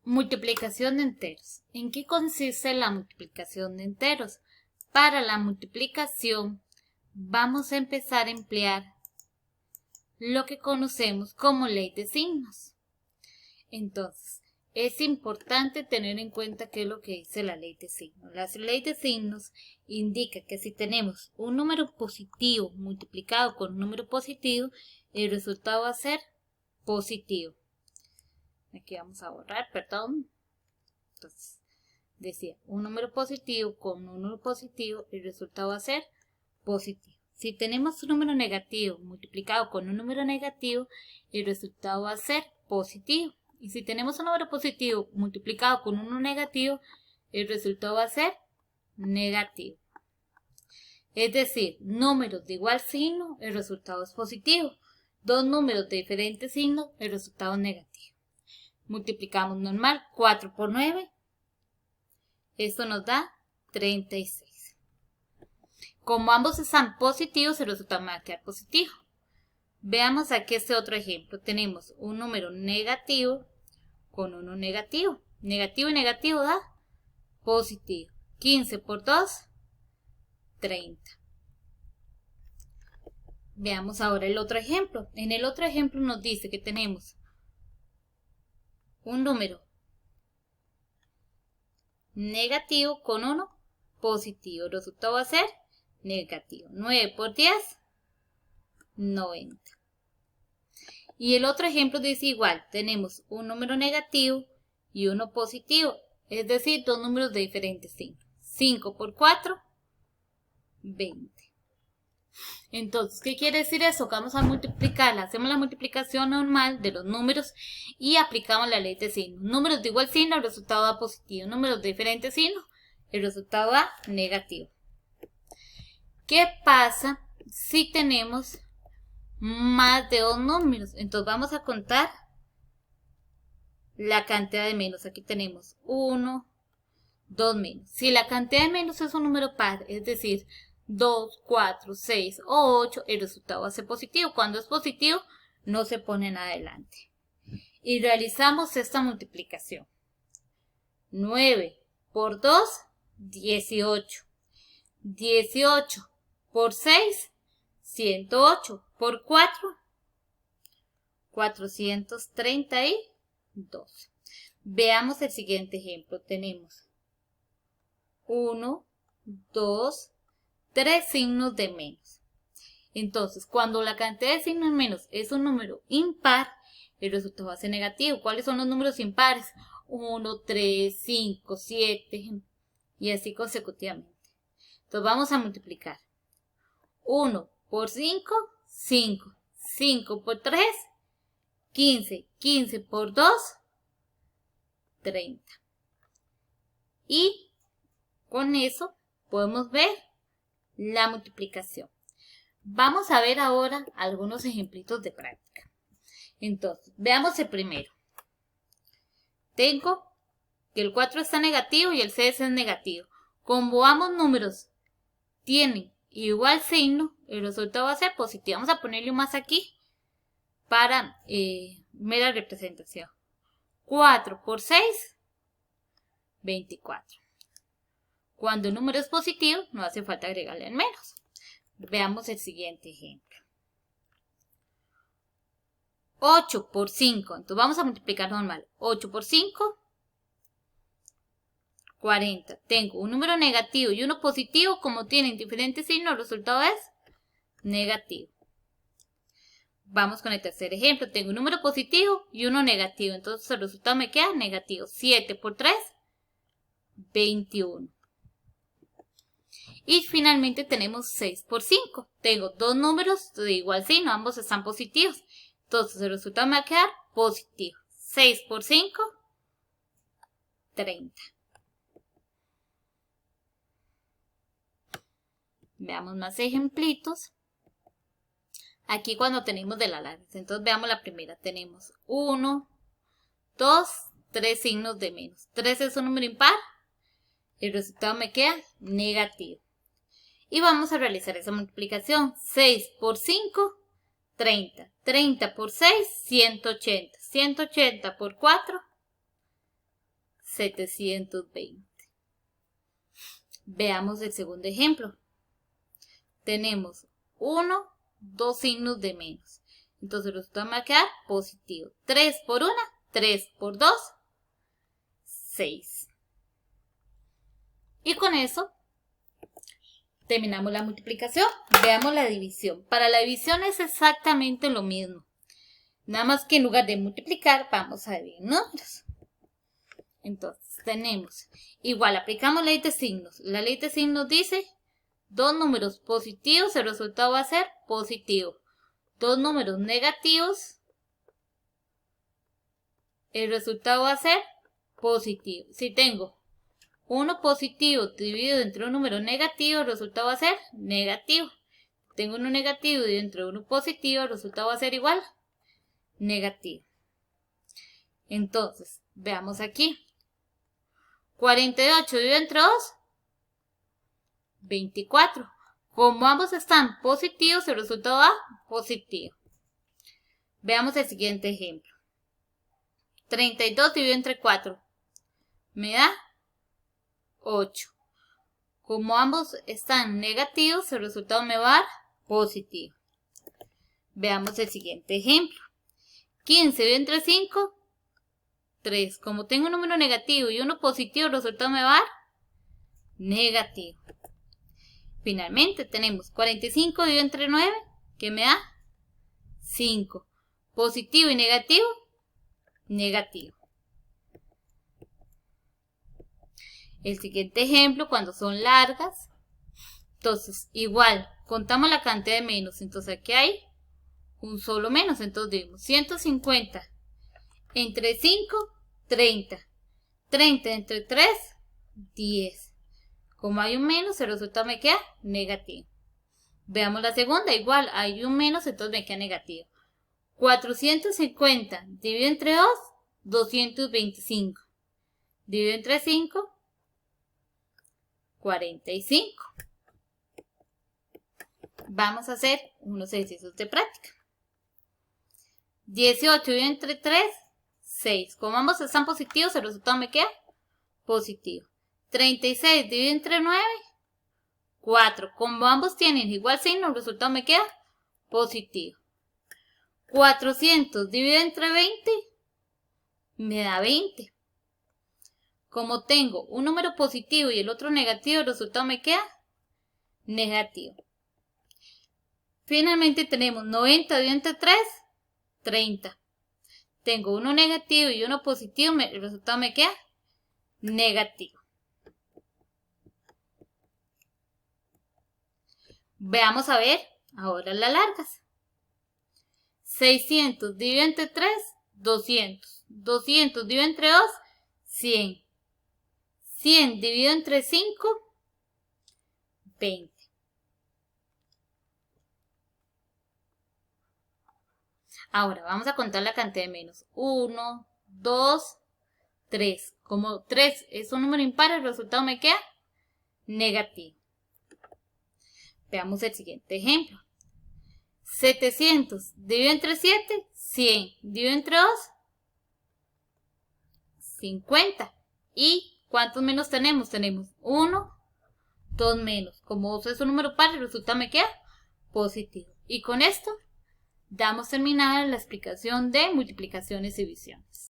Multiplicación de enteros. ¿En qué consiste la multiplicación de enteros? Para la multiplicación vamos a empezar a emplear lo que conocemos como ley de signos. Entonces, es importante tener en cuenta qué es lo que dice la ley de signos. La ley de signos indica que si tenemos un número positivo multiplicado con un número positivo, el resultado va a ser positivo. Aquí vamos a borrar, perdón. Entonces, decía, un número positivo con un número positivo, el resultado va a ser positivo. Si tenemos un número negativo multiplicado con un número negativo, el resultado va a ser positivo. Y si tenemos un número positivo multiplicado con uno negativo, el resultado va a ser negativo. Es decir, números de igual signo, el resultado es positivo. Dos números de diferente signo, el resultado es negativo. Multiplicamos normal, 4 por 9. Esto nos da 36. Como ambos están positivos, el resultado va a quedar positivo. Veamos aquí este otro ejemplo. Tenemos un número negativo con uno negativo. Negativo y negativo da positivo. 15 por 2, 30. Veamos ahora el otro ejemplo. En el otro ejemplo nos dice que tenemos un número negativo con uno positivo. El resultado va a ser negativo. 9 por 10, 90. Y el otro ejemplo dice igual. Tenemos un número negativo y uno positivo. Es decir, dos números de diferentes signos. 5 por 4, 20. Entonces, ¿qué quiere decir eso? Que vamos a multiplicarla. Hacemos la multiplicación normal de los números y aplicamos la ley de signos. Números de igual signo, el resultado da positivo. Números de diferentes signos, el resultado da negativo. ¿Qué pasa si tenemos más de dos números? Entonces vamos a contar la cantidad de menos. Aquí tenemos 1, 2 menos. Si la cantidad de menos es un número par, es decir, 2, 4, 6 o 8, el resultado va a ser positivo. Cuando es positivo, no se pone nada adelante. Y realizamos esta multiplicación. 9 por 2, 18. 18 por 6, 108. Por 4, 432. Veamos el siguiente ejemplo. Tenemos 1, 2, 3 signos de menos. Entonces, cuando la cantidad de signos menos es un número impar, el resultado va a ser negativo. ¿Cuáles son los números impares? 1, 3, 5, 7 y así consecutivamente. Entonces vamos a multiplicar. 1 por 5, 5. 5 por 3, 15. 15 por 2, 30. Y con eso podemos ver la multiplicación. Vamos a ver ahora algunos ejemplitos de práctica. Entonces, veamos el primero. Tengo que el 4 está negativo y el 6 es negativo. Como ambos números tienen igual signo, el resultado va a ser positivo. Vamos a ponerle un más aquí para mera representación. 4 por 6, 24. Cuando el número es positivo, no hace falta agregarle el menos. Veamos el siguiente ejemplo. 8 por 5. Entonces vamos a multiplicar normal. 8 por 5, 40. Tengo un número negativo y uno positivo. Como tienen diferentes signos, el resultado es negativo. Vamos con el tercer ejemplo. Tengo un número positivo y uno negativo. Entonces el resultado me queda negativo. 7 por 3, 21. Y finalmente tenemos 6 por 5. Tengo dos números de igual signo, ambos están positivos. Entonces el resultado me va a quedar positivo. 6 por 5, 30. Veamos más ejemplitos. Aquí cuando tenemos de la larga. Entonces veamos la primera. Tenemos 1, 2, 3 signos de menos. 3 es un número impar. El resultado me queda negativo. Y vamos a realizar esa multiplicación. 6 por 5, 30. 30 por 6, 180. 180 por 4, 720. Veamos el segundo ejemplo. Tenemos 1, 2 signos de menos. Entonces el resultado me va a quedar positivo. 3 por 1, 3 por 2, 6. Y con eso terminamos la multiplicación. Veamos la división. Para la división es exactamente lo mismo. Nada más que en lugar de multiplicar, vamos a dividir números. Entonces, tenemos, igual, aplicamos ley de signos. La ley de signos dice, dos números positivos, el resultado va a ser positivo. Dos números negativos, el resultado va a ser positivo. Si tengo uno positivo dividido entre un número negativo, el resultado va a ser negativo. Tengo uno negativo dividido entre uno positivo, el resultado va a ser igual, negativo. Entonces, veamos aquí. 48 dividido entre 2, 24. Como ambos están positivos, el resultado va positivo. Veamos el siguiente ejemplo. 32 dividido entre 4 me da 8. Como ambos están negativos, el resultado me va a dar positivo. Veamos el siguiente ejemplo. 15 dividido entre 5, 3. Como tengo un número negativo y uno positivo, el resultado me va a dar negativo. Finalmente tenemos 45 dividido entre 9, que me da 5. Positivo y negativo, negativo. El siguiente ejemplo, cuando son largas, entonces igual, contamos la cantidad de menos, entonces aquí hay un solo menos, entonces dividimos 150 entre 5, 30. 30 entre 3, 10. Como hay un menos, el resultado me queda negativo. Veamos la segunda, igual, hay un menos, entonces me queda negativo. 450 dividido entre 2, 225. Dividido entre 5, 45. Vamos a hacer unos ejercicios de práctica. 18 dividido entre 3, 6. Como ambos están positivos, el resultado me queda positivo. 36 dividido entre 9, 4. Como ambos tienen igual signo, el resultado me queda positivo. 400 dividido entre 20 me da 20. Como tengo un número positivo y el otro negativo, el resultado me queda negativo. Finalmente tenemos 90 dividido entre 3, 30. Tengo uno negativo y uno positivo, el resultado me queda negativo. Veamos a ver ahora las largas. 600 dividido entre 3, 200. 200 dividido entre 2, 100. 100 dividido entre 5, 20. Ahora vamos a contar la cantidad de menos. 1, 2, 3. Como 3 es un número impar, el resultado me queda negativo. Veamos el siguiente ejemplo. 700 dividido entre 7, 100. Dividido entre 2, 50. ¿Y cuántos menos tenemos? Tenemos 1, 2 menos. Como 2 es un número par, el resultado me queda positivo. Y con esto damos terminada la explicación de multiplicaciones y divisiones.